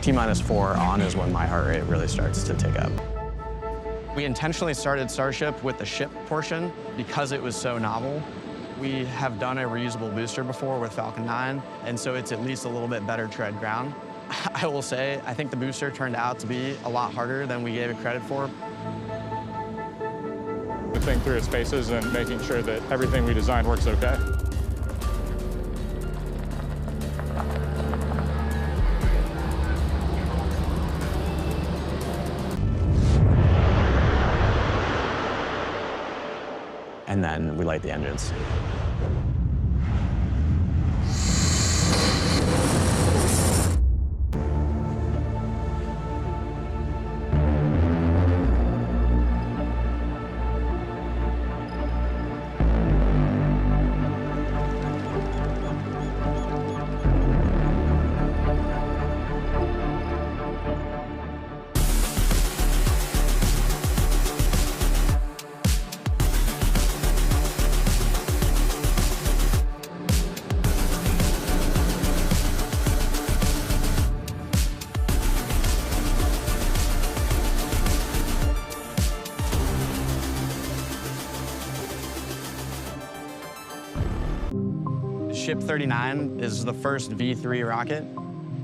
T-4 on is when my heart rate really starts to tick up. We intentionally started Starship with the ship portion because it was so novel. We have done a reusable booster before with Falcon 9, and so it's at least a little bit better tread ground. I will say, I think the booster turned out to be a lot harder than we gave it credit for. The thing through its paces and making sure that everything we designed works okay. And then we light the engines. Ship 39 is the first V3 rocket.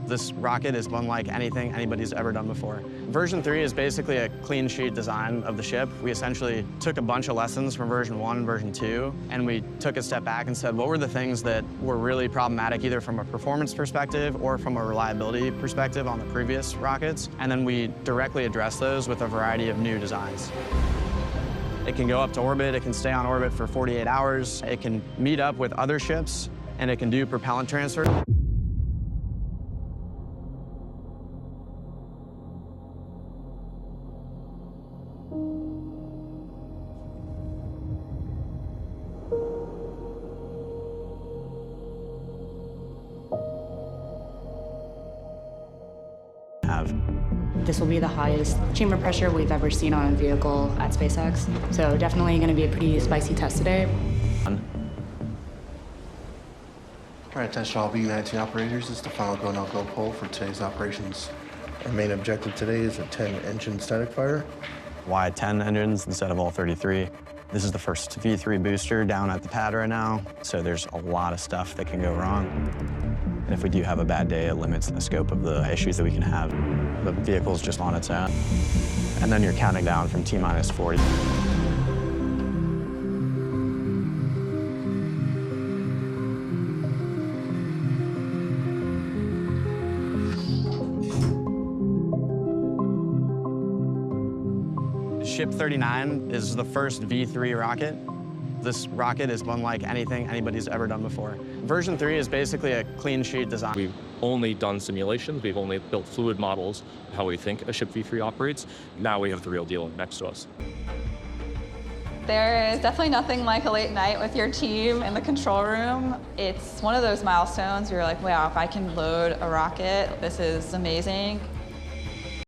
This rocket is unlike anything anybody's ever done before. Version 3 is basically a clean sheet design of the ship. We essentially took a bunch of lessons from version 1 and version 2, and we took a step back and said, what were the things that were really problematic, either from a performance perspective or from a reliability perspective on the previous rockets? And then we directly addressed those with a variety of new designs. It can go up to orbit, it can stay on orbit for 48 hours, it can meet up with other ships, and it can do propellant transfer. This will be the highest chamber pressure we've ever seen on a vehicle at SpaceX, so definitely going to be a pretty spicy test today. All right, attention all V-19 operators. This is the final go, no-go poll for today's operations. Our main objective today is a 10-engine static fire. Why 10 engines instead of all 33? This is the first V3 booster down at the pad right now, so there's a lot of stuff that can go wrong. And if we do have a bad day, it limits the scope of the issues that we can have. The vehicle's just on its own. And then you're counting down from T-40. Ship 39 is the first V3 rocket. This rocket is unlike anything anybody's ever done before. Version 3 is basically a clean sheet design. We've only done simulations. We've only built fluid models of how we think a Ship V3 operates. Now we have the real deal next to us. There is definitely nothing like a late night with your team in the control room. It's one of those milestones where you're like, wow, if I can load a rocket, this is amazing.